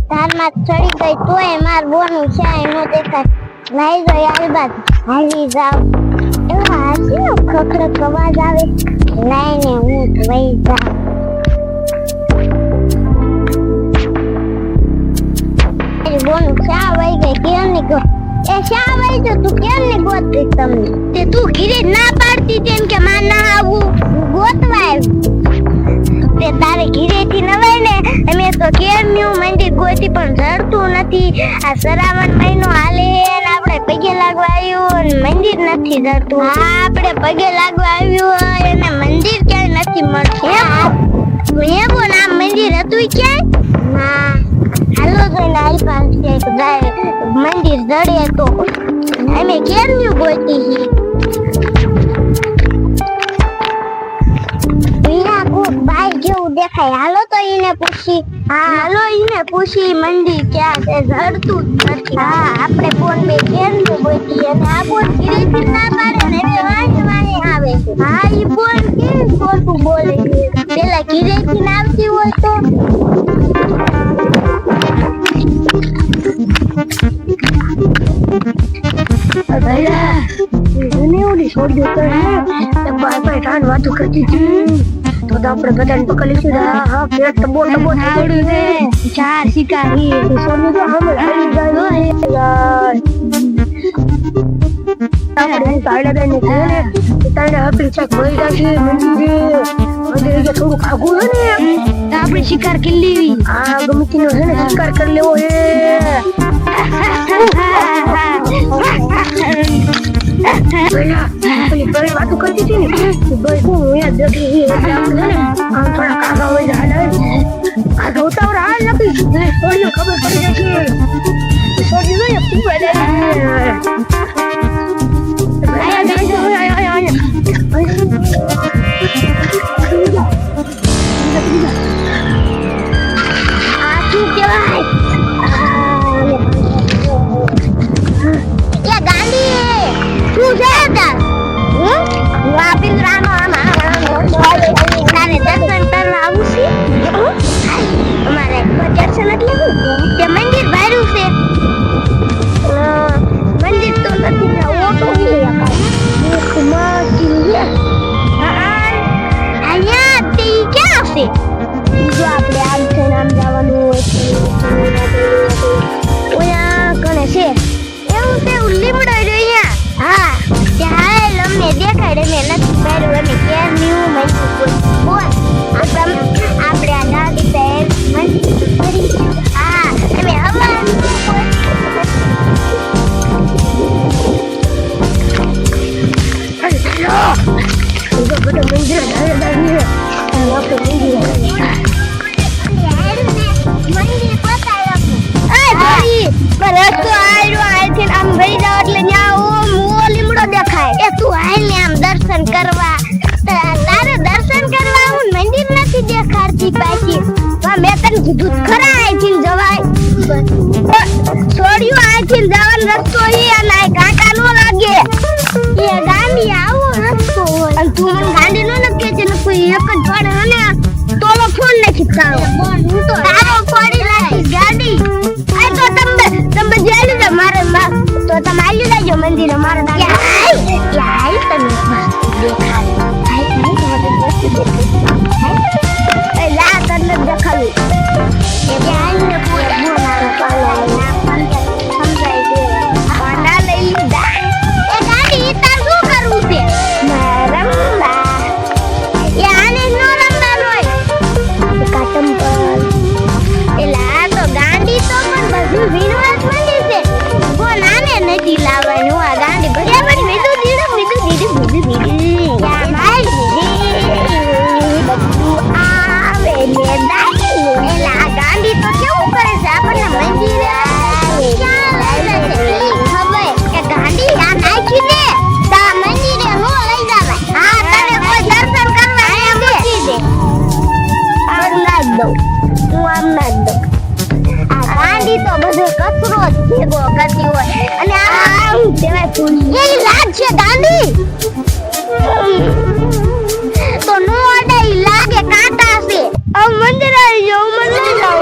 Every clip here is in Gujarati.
ધારમાં ચડી ગઈ તોય માર બોનું ક્યાંય નો દેખાય. લાઈ ગઈ આલબાદ હાલી જાવ. એવો હાસીનો ખખડક અવાજ આવે. લાઈને હું વહી જાઉં. બોનું ક્યાં વહી ગઈ કેમ ની ગો એ શા વહી જો તું કેમ ની ગોતતી તમને તે તું ઘીરે ના પાડતી તેમ કે માં ના આવું ગોતવાય તે તારે ઘીરેથી નવાય ને અમે તો કેમનું મંદિર ગોતી પણ જડતું નથી. આ શ્રાવણ મહિનો હાલે ને આપણે પગે લાગવા આવ્યું ને મંદિર નથી જડતું. હા આપણે પગે લાગવા આવ્યું અને મંદિર ક્યાંય નથી મળતું. એવું નામ મંદિર હતું ક્યાંય ના હાલો જોઈને આઈ પાસે મંદિર જડે તો અમે કેમનું ગોતી હી બાઈ જેવું દેખાય. હાલો તો ઈને પૂછી. હા હાલો ઈને પૂછી મંદિર ક્યાં છે જડતું જ નથી. હા આપણે ફોન બે કેમનું ગોતી અને આ ફોન ધીરેથી ના પાડે ને એટલે વાંચ વાંચ આવે છે. હા ઈ ફોન કેમ ખોટું બોલે છે પેલા ધીરેથી ના આવતી હોય તો વાતો કરતી તો આપણે બધાને પકડી લીધું. હા પેટ ટબો ટબો આવડ્યું છે. ચાર શિકારી સોનું તો હમ હાલી જાય આપણે કાળા બેન ને તારે આપણી ચાક ભઈ રાખી મંદિરે કે થોડું ખાગું હે ને તો આપણે શિકાર કરી લેવી. હા ગમતી નો છે ને શિકાર કરી લેવો હે. પેલી વાતો કરતી હતી ને ભાઈ હું અહીંયા દેખી એટલે આપણે ને આમ થોડા કાગા હોય હાલ આ ધોતા હાલ નથી થોડી ખબર પડી જશે. છોડી દો ને પૂરા દે મંદિર અમારે મંદિર આવી જાવ મને લઈ જાવ.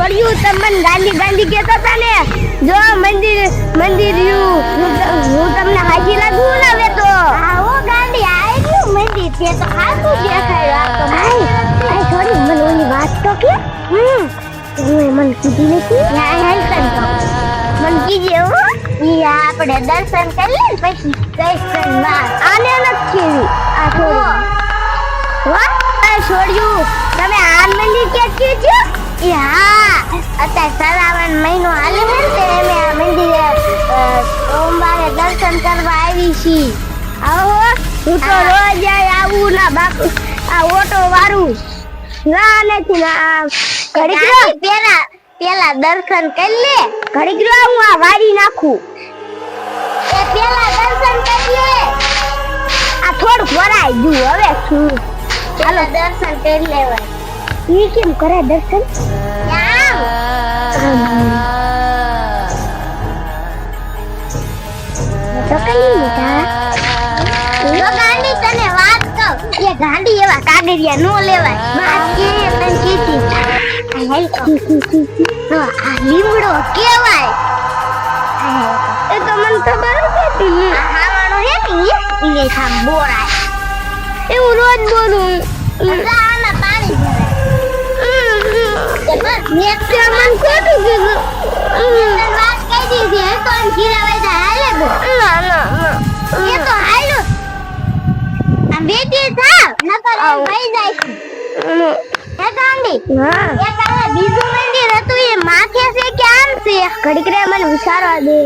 છોડ્યું તમને ગાંધી કહેતા હતા ને જો મંદિર હું તમને હાજી લાગુ ને હવે તો આવો ગાંધી આવ્યું મંદિર તે તો હાથું દેખાય આ તો આ છોડી મને ઓલી વાત તો કે મને કીધી નથી હાલ કરતો મને કીજે હો ઈ આપણે દર્શન કરી લે પછી દર્શન માં આને નથી આ છોડી વાહ આ છોડ્યું તમે આ મંદિર કે કીધું હા અત્યારે શ્રાવણ મહિનો હાલે ને તે અમે આ મંદિરે સોમવારે દર્શન કરવા આવી છી આવો હું તો રોજ આવું ના બાપુ આ ઓટો વારું ના નથી ના ઘડીક પેલા દર્શન કરી લે ઘડીક હું આ વારી નાખું એ પેલા દર્શન કરી લે આ થોડું ભરાઈ ગયું હવે શું ચાલો દર્શન કરી લેવાય ઈ કેમ કરે દર્શન તો કઈ બેટા લો ગાંડી તને વાત કહું એ ગાંડી એવા કાગળિયા નો લેવાય વાત કે તને કીધી આ લીમડો કેવાય એ તો મને ખબર નથી હાવાનો હે ને ઈ સામ બોરાય એવું રોજ બોલું આના પાણી ભરાય મેં તો મન ખોટું કીધું વાત કહી દીધી હે તો જીરાવાઈ જાય હાલે બો ના એ તો હાલો આ બેટી થાવ નકર ભાઈ જાય હે ગાંડી હા એ કાલે બીજું મંદિર હતું એ માથે છે કે આમ છે ઘડીક રે મને વિચારવા દે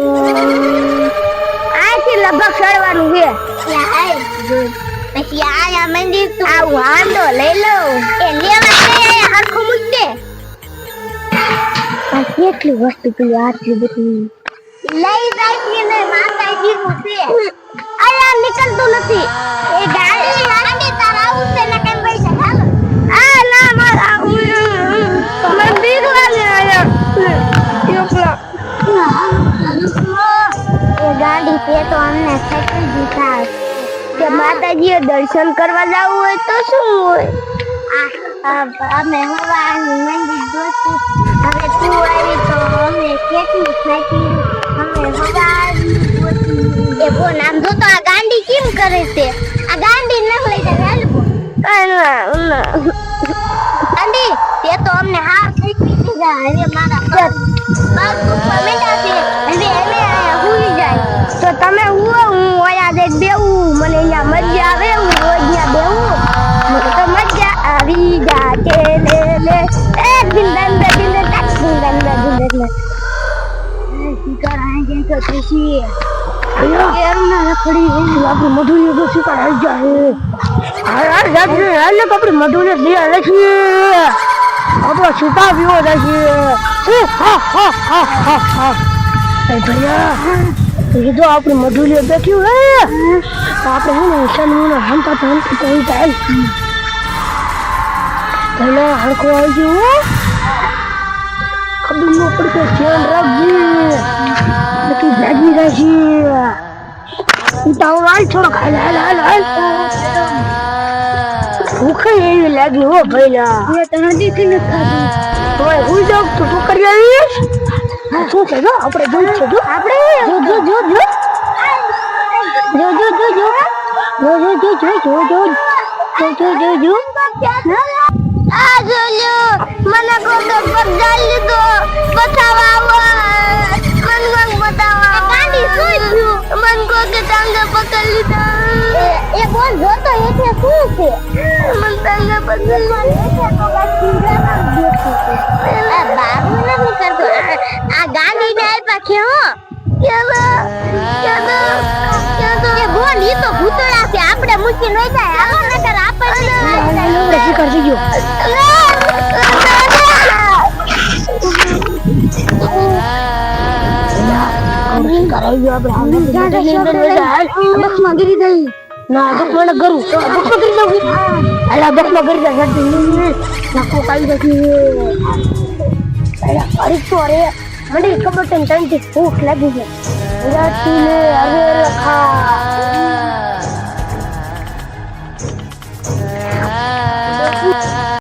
આથી લગભગ સડવાનું છે યાર પછી આયા મંદિર તું આ વાંદો લઈ લો એ લેવા જાય હરખું મૂક દે આ કેટલી વસ્તુ તું આટલી બધી લઈ જાય ને માતાજી નું છે આયા નીકળતું નથી એ ગાડી તારા આવું છે ને કેમ પૈસા હાલો આ ના મારા મંદિર વાલે આયા એકલા એ ગાડી પે તો અમને ફેંકી દીધા કે માતાજીએ દર્શન કરવા જવું હોય તો શું હોય અમે હવા મંદિર જોતું હવે તું આવી તો અમે કેટલું થાકી અમે હવા એ બોલ આમ જો તો આ ગાંડી કેમ કરે છે આ ગાંડી ન લઈ જાય ગાંડી તે તો અમને હાર થઈ દીધા હવે મારા પગ ઉપર મેડા છે હવે અમે હુઈ જાય તો તમે હુઓ હું ઓયા દે બેવું મને અહીંયા મજા આવે હું રોજ ત્યાં બેવું મને તો મજા આવી જાતે લે એ દિંદન તાક દિંદન શિકાર આઈ ગઈ તો ખુશી કેમ ના રખડી આપણે મધુરી તો શિકાર આવી જાય હાલ આપણે મધુરી દે આવે છે આપણો શિકાર પીવો જાય છે ભૈયા જો આપણે મધુલી બેઠ્યું હે તો આપણે હું નિશાન હમતા કહી જાય પહેલો હરખો આવી ગયો ખબર ન પડતો ધ્યાન રાખજે નક્કી જાગી રહેશે ઉતાવળ હાલ થોડોક હાલ ભૂખ એવી લાગી હો ભૈયા એ તો નથી નથી ખાધી હવે હું જાઉં તો તું કરી આવીશ શું છે જો આપણે જોઈ છે જો આપણે જો આ જોજો મને કોકે પગડાલ લીધો બતાવા મન બતાવા ગાડી સુઈ મન કોકે ટાંગે પકડ લીધા એ બોલ જોતો એટલે શું છે મન ટાંગે પકડ લીધા તો ગાડી દેખો આ બાબુ નથી કરતો આ ગાડી ને આપ્યા કે હો કેલો એ બોલ ઈ તો ભૂતળા છે આપણે મૂકી ન જાય હાલો નકર આપણે શિકાર થઈ ગયો ભૂખ લાગી છે